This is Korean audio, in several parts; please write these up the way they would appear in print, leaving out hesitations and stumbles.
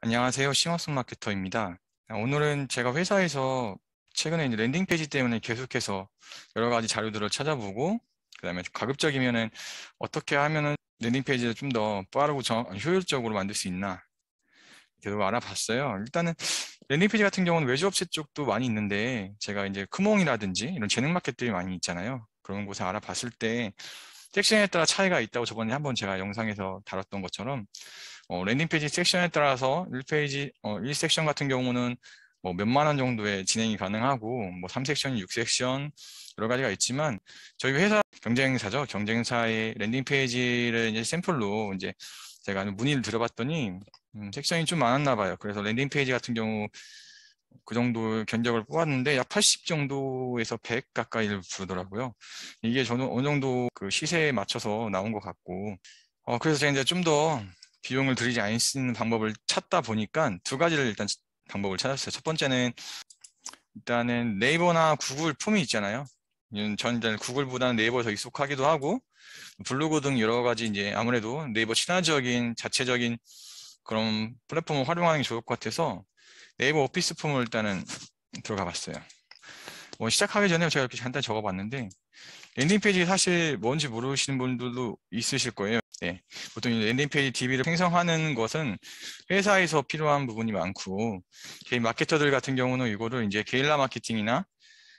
안녕하세요. 싱어슨 마케터입니다. 오늘은 제가 회사에서 최근에 이제 랜딩 페이지 때문에 계속해서 여러 가지 자료들을 찾아보고, 그다음에 가급적이면은 어떻게 하면은 랜딩 페이지를 좀 더 빠르고 효율적으로 만들 수 있나 계속 알아봤어요. 일단은 랜딩 페이지 같은 경우는 외주 업체 쪽도 많이 있는데, 제가 이제 크몽이라든지 이런 재능 마켓들이 많이 있잖아요. 그런 곳에 알아봤을 때 섹션에 따라 차이가 있다고 저번에 한번 제가 영상에서 다뤘던 것처럼 랜딩 페이지 섹션에 따라서 1페이지, 1섹션 같은 경우는 뭐 몇만 원 정도의 진행이 가능하고, 뭐 3섹션, 6섹션, 여러 가지가 있지만, 저희 회사 경쟁사죠. 경쟁사의 랜딩 페이지를 이제 샘플로 이제 제가 문의를 드려봤더니, 섹션이 좀 많았나 봐요. 그래서 랜딩 페이지 같은 경우 그 정도 견적을 뽑았는데 약 80 정도에서 100 가까이를 부르더라고요. 이게 저는 어느 정도 그 시세에 맞춰서 나온 것 같고, 그래서 제가 이제 좀 더 비용을 들이지 않을 수 있는 방법을 찾다 보니까 두 가지를 일단 방법을 찾았어요. 첫 번째는 일단은 네이버나 구글 폼이 있잖아요. 전 일단 구글보다는 네이버에 더 익숙하기도 하고, 블로그 등 여러 가지 이제 아무래도 네이버 친화적인 자체적인 그런 플랫폼을 활용하는 게 좋을 것 같아서 네이버 오피스 폼을 일단은 들어가 봤어요. 시작하기 전에 제가 이렇게 간단히 적어봤는데, 랜딩 페이지 사실 뭔지 모르시는 분들도 있으실 거예요. 네. 보통 이 랜딩 페이지 DB를 생성하는 것은 회사에서 필요한 부분이 많고, 개인 마케터들 같은 경우는 이거를 이제 게릴라 마케팅이나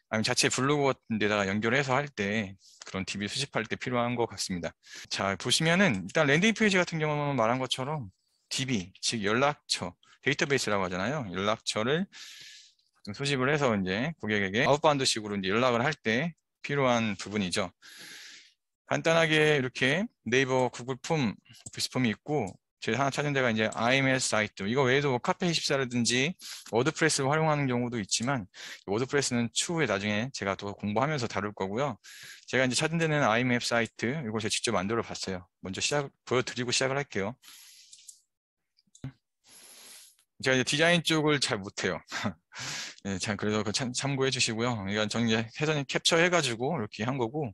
아니면 자체 블로그 같은 데다가 연결해서 할 때 그런 DB 수집할 때 필요한 것 같습니다. 자, 보시면은 일단 랜딩 페이지 같은 경우는 말한 것처럼 DB, 즉 연락처, 데이터베이스라고 하잖아요. 연락처를 수집을 해서 이제 고객에게 아웃바운드식으로 이제 연락을 할 때 필요한 부분이죠. 간단하게 이렇게 네이버 구글 폼, 오피스 폼이 있고, 제가 하나 찾은 데가 이제 IMS 사이트. 이거 외에도 뭐 카페24라든지 워드프레스를 활용하는 경우도 있지만, 워드프레스는 추후에 나중에 제가 또 공부하면서 다룰 거고요. 제가 이제 찾은 데는 IMF 사이트. 이걸 제가 직접 만들어 봤어요. 먼저 보여드리고 시작을 할게요. 제가 이제 디자인 쪽을 잘 못해요. 네, 참, 그래서 참고해 주시고요. 이건 저는 이제 사전에 캡처해가지고 이렇게 한 거고,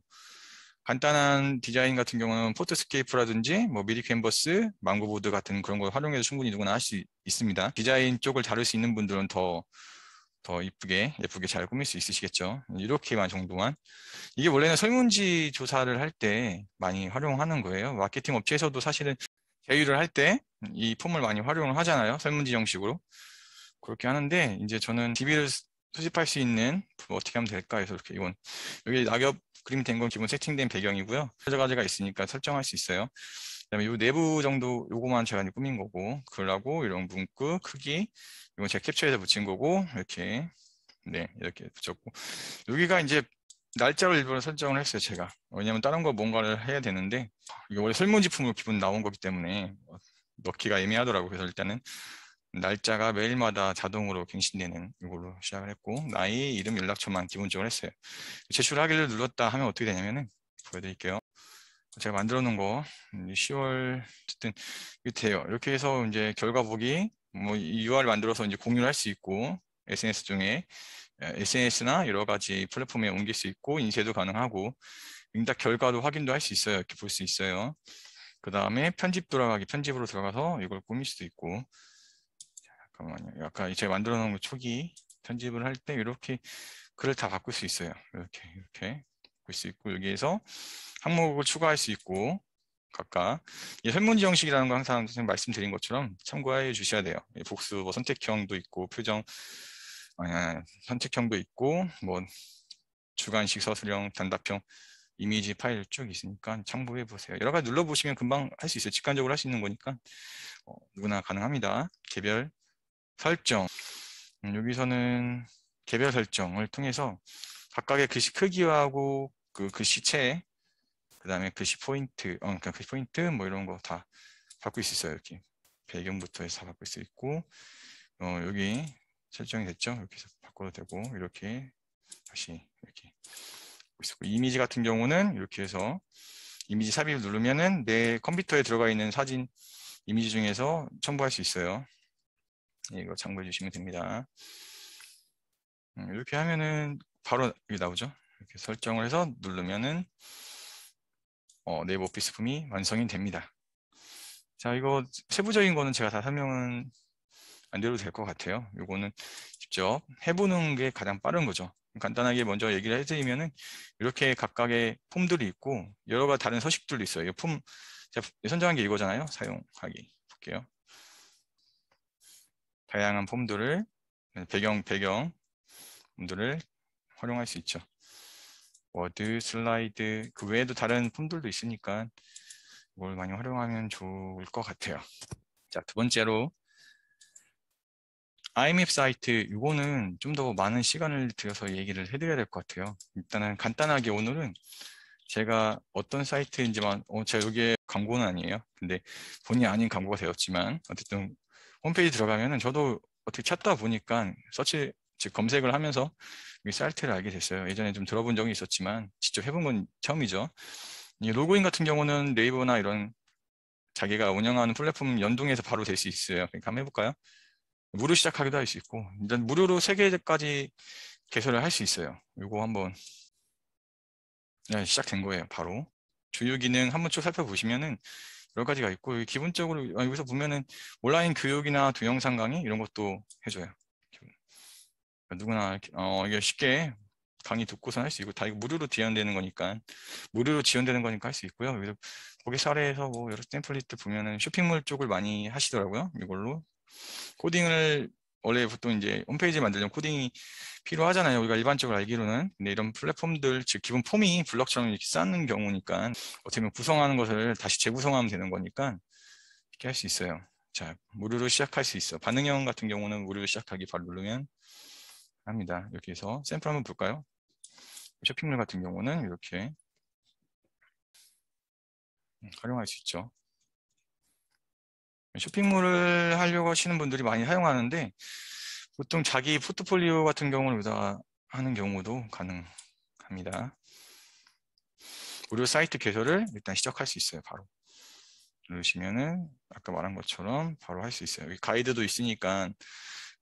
간단한 디자인 같은 경우는 포토스케이프라든지 뭐 미리 캔버스, 망고보드 같은 그런 걸 활용해서 충분히 누구나 할 수 있습니다. 디자인 쪽을 다룰 수 있는 분들은 더 예쁘게 잘 꾸밀 수 있으시겠죠. 이렇게만 정도만. 이게 원래는 설문지 조사를 할 때 많이 활용하는 거예요. 마케팅 업체에서도 사실은 제휴를 할 때 이 폼을 많이 활용을 하잖아요. 설문지 형식으로. 그렇게 하는데, 이제 저는 DB를 수집할 수 있는 어떻게 하면 될까 해서 이렇게 여기 낙엽 그림이 된 건 기본 세팅된 배경이고요. 여러 가지가 있으니까 설정할 수 있어요. 그다음에 이 내부 정도 요거만 제가 이제 꾸민 거고, 글하고 이런 문구 크기 이건 제가 캡처해서 붙인 거고, 이렇게 네 이렇게 붙였고, 여기가 이제 날짜를 일부러 설정을 했어요, 제가. 왜냐면 다른 거 뭔가를 해야 되는데, 이게 원래 설문지품으로 기본 나온 거기 때문에 넣기가 애매하더라고요. 그래서 일단은 날짜가 매일마다 자동으로 갱신되는 이걸로 시작을 했고, 나이, 이름, 연락처만 기본적으로 했어요. 제출하기를 눌렀다 하면 어떻게 되냐면은 보여드릴게요. 제가 만들어 놓은 거 10월 어쨌든 이렇게 돼요. 이렇게 해서 이제 결과 보기 뭐 URL 만들어서 이제 공유를 할 수 있고, SNS 중에 SNS나 여러 가지 플랫폼에 옮길 수 있고, 인쇄도 가능하고, 응답 결과도 확인도 할 수 있어요. 이렇게 볼 수 있어요. 그 다음에 편집으로 들어가서 이걸 꾸밀 수도 있고, 잠깐만요. 아까 제가 만들어 놓은 거 초기 편집을 할 때 이렇게 글을 다 바꿀 수 있어요. 이렇게 바꿀 수 있고, 여기에서 항목을 추가할 수 있고, 각각 이 설문지 형식이라는 거 항상 선생님 말씀드린 것처럼 참고해 주셔야 돼요. 복수 뭐 선택형도 있고, 표정 선택형도 있고, 뭐 주관식 서술형 단답형 이미지 파일 쭉 있으니까 참고해 보세요. 여러 가지 눌러 보시면 금방 할 수 있어요. 직관적으로 할 수 있는 거니까 누구나 가능합니다. 개별 설정. 여기서는 개별 설정을 통해서 각각의 글씨 크기하고 그 글씨체, 그 다음에 글씨 포인트, 그러니까 글씨 포인트 뭐 이런 거 다 바꿀 수 있어요. 이렇게 배경부터 해서 다 바꿀 수 있고, 여기 설정이 됐죠? 이렇게 해서 바꿔도 되고, 이렇게 다시 이렇게 바꿀 수 있고, 이미지 같은 경우는 이렇게 해서 이미지 삽입을 누르면은 내 컴퓨터에 들어가 있는 사진 이미지 중에서 첨부할 수 있어요. 이거 참고해 주시면 됩니다. 이렇게 하면은 바로 여기 나오죠. 이렇게 설정을 해서 누르면은 네이버 오피스 폼이 완성이 됩니다. 자, 이거 세부적인 거는 제가 다 설명은 만들어도 될 것 같아요. 요거는 직접 해보는 게 가장 빠른 거죠. 간단하게 먼저 얘기를 해드리면은 이렇게 각각의 폼들이 있고 여러 가지 다른 서식들도 있어요. 이 폼 제가 선정한 게 이거잖아요. 사용하기 볼게요. 다양한 폼들을 배경 폼들을 활용할 수 있죠. 워드, 슬라이드 그 외에도 다른 폼들도 있으니까 이걸 많이 활용하면 좋을 것 같아요. 자, 두 번째로 IMAP 사이트 이거는 좀 더 많은 시간을 들여서 얘기를 해드려야 될 것 같아요. 일단은 간단하게 오늘은 제가 어떤 사이트인지만 제가 여기에 광고는 아니에요. 근데 본의 아닌 광고가 되었지만 어쨌든 홈페이지 들어가면은 저도 어떻게 찾다 보니까 서치 즉 검색을 하면서 이 사이트를 알게 됐어요. 예전에 좀 들어본 적이 있었지만 직접 해본 건 처음이죠. 이 로그인 같은 경우는 네이버나 이런 자기가 운영하는 플랫폼 연동해서 바로 될 수 있어요. 그러니까 한번 해볼까요? 무료 시작하기도 할 수 있고 일단 무료로 3개까지 개설을 할 수 있어요. 이거 한번 네, 시작된 거예요. 바로 주요 기능 한번 쭉 살펴보시면은 여러 가지가 있고 기본적으로 여기서 보면은 온라인 교육이나 동영상 강의 이런 것도 해줘요. 누구나 이게 쉽게 강의 듣고서 할 수 있고 다 이거 무료로 지원되는 거니까 할 수 있고요. 그래서 거기 사례에서 뭐 여러 템플릿들 보면은 쇼핑몰 쪽을 많이 하시더라고요. 이걸로 코딩을 원래 보통 이제 홈페이지 만들려면 코딩이 필요하잖아요. 우리가 일반적으로 알기로는. 근데 이런 플랫폼들, 즉 기본 폼이 블럭처럼 이렇게 쌓는 경우니까 어떻게 보면 구성하는 것을 다시 재구성하면 되는 거니까 이렇게 할 수 있어요. 자, 무료로 시작할 수 있어. 반응형 같은 경우는 무료로 시작하기 바로 누르면 합니다. 이렇게 해서 샘플 한번 볼까요? 쇼핑몰 같은 경우는 이렇게 활용할 수 있죠. 쇼핑몰을 하려고 하시는 분들이 많이 사용하는데 보통 자기 포트폴리오 같은 경우를 여기다 하는 경우도 가능합니다. 무료 사이트 개설을 일단 시작할 수 있어요. 바로 누르시면은 아까 말한 것처럼 바로 할 수 있어요. 여기 가이드도 있으니까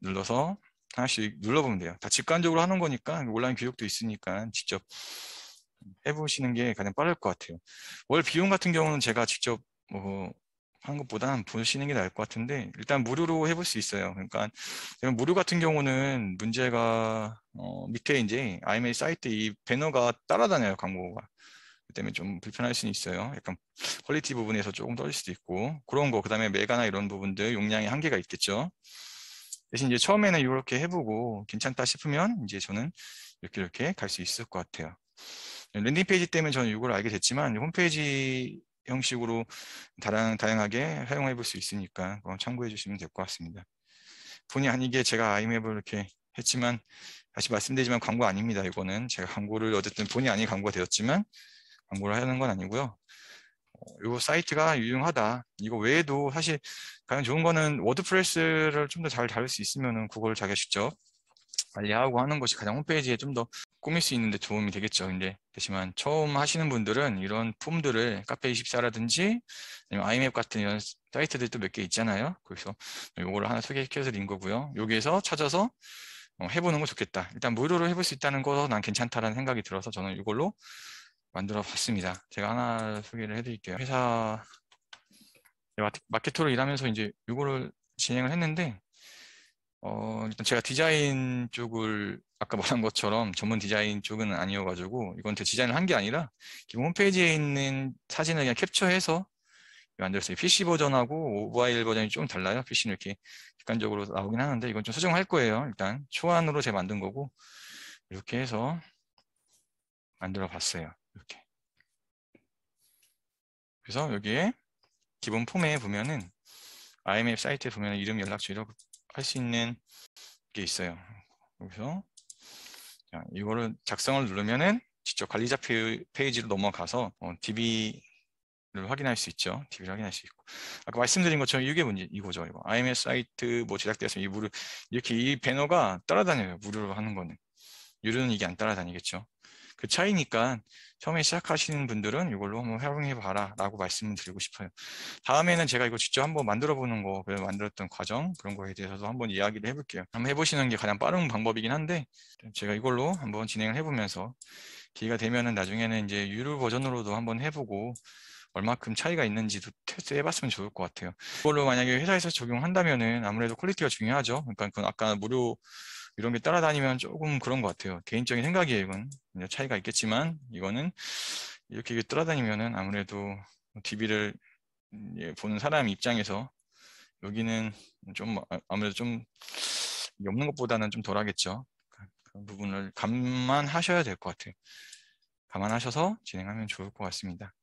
눌러서 하나씩 눌러보면 돼요. 다 직관적으로 하는 거니까 온라인 교육도 있으니까 직접 해보시는 게 가장 빠를 것 같아요. 월 비용 같은 경우는 제가 직접 뭐 하는 것보다는 보시는 게 나을 것 같은데 일단 무료로 해볼 수 있어요. 그러니까 무료 같은 경우는 문제가 밑에 이제 IMA 사이트 이 배너가 따라다녀요. 광고가. 그 때문에 좀 불편할 수는 있어요. 약간 퀄리티 부분에서 조금 떨어질 수도 있고 그런 거 그다음에 메가나 이런 부분들 용량의 한계가 있겠죠. 대신 이제 처음에는 이렇게 해보고 괜찮다 싶으면 이제 저는 이렇게 갈 수 있을 것 같아요. 랜딩 페이지 때문에 저는 이걸 알게 됐지만 홈페이지 형식으로 다양하게 사용해 볼 수 있으니까 그건 참고해 주시면 될 것 같습니다. 본의 아니게 제가 아이맵을 이렇게 했지만 다시 말씀드리지만 광고 아닙니다. 이거는 제가 광고를 어쨌든 본의 아닌 광고가 되었지만 광고를 하는 건 아니고요. 이 사이트가 유용하다. 이거 외에도 사실 가장 좋은 거는 워드프레스를 좀 더 잘 다룰 수 있으면은 그걸 자기가 직접 관리하고 하는 것이 가장 홈페이지에 좀 더 꾸밀 수 있는데 도움이 되겠죠. 근데 대신만 처음 하시는 분들은 이런 폼들을 카페24라든지 아니면 아이맵 같은 이런 사이트들도 몇 개 있잖아요. 그래서 이거를 하나 소개시켜서 드린 거고요. 여기에서 찾아서 해보는 거 좋겠다. 일단 무료로 해볼 수 있다는 거 난 괜찮다라는 생각이 들어서 저는 이걸로 만들어 봤습니다. 제가 하나 소개를 해드릴게요. 회사 마케터로 일하면서 이제 이거를 진행을 했는데 일단 제가 디자인 쪽을 아까 말한 것처럼 전문 디자인 쪽은 아니어가지고 이건 제 디자인을 한 게 아니라 기본 홈페이지에 있는 사진을 그냥 캡처해서 만들었어요. PC 버전하고 모바일 버전이 좀 달라요. PC는 이렇게 객관적으로 나오긴 하는데 이건 좀 수정할 거예요. 일단 초안으로 제가 만든 거고 이렇게 해서 만들어 봤어요. 이렇게. 그래서 여기에 기본 폼에 보면은 IMAP 사이트에 보면 이름, 연락처 이렇게 할 수 있는 게 있어요. 여기서 이거를 작성을 누르면은 직접 관리자 페이지로 넘어가서 DB를 확인할 수 있죠. DB를 확인할 수 있고 아까 말씀드린 것처럼 이게 문제 이거죠. 이거 IMS 사이트 뭐 제작되었으면 이 무료 이렇게 이 배너가 따라다녀요. 무료로 하는 거는 유료는 이게 안 따라다니겠죠. 그 차이니까 처음에 시작하시는 분들은 이걸로 한번 활용해 봐라 라고 말씀을 드리고 싶어요. 다음에는 제가 이거 직접 한번 만들어 보는 거, 만들었던 과정 그런 거에 대해서도 한번 이야기를 해볼게요. 한번 해보시는 게 가장 빠른 방법이긴 한데 제가 이걸로 한번 진행을 해보면서 기회가 되면은 나중에는 이제 유료 버전으로도 한번 해보고 얼마큼 차이가 있는지도 테스트 해봤으면 좋을 것 같아요. 그걸로 만약에 회사에서 적용한다면은 아무래도 퀄리티가 중요하죠. 그러니까 그 아까 무료 이런 게 따라다니면 조금 그런 것 같아요. 개인적인 생각이에요, 이건. 차이가 있겠지만 이거는 이렇게 따라다니면은 아무래도 DB를 보는 사람 입장에서 여기는 좀 아무래도 좀 없는 것보다는 좀 덜하겠죠. 그런 부분을 감안하셔야 될 것 같아요. 감안하셔서 진행하면 좋을 것 같습니다.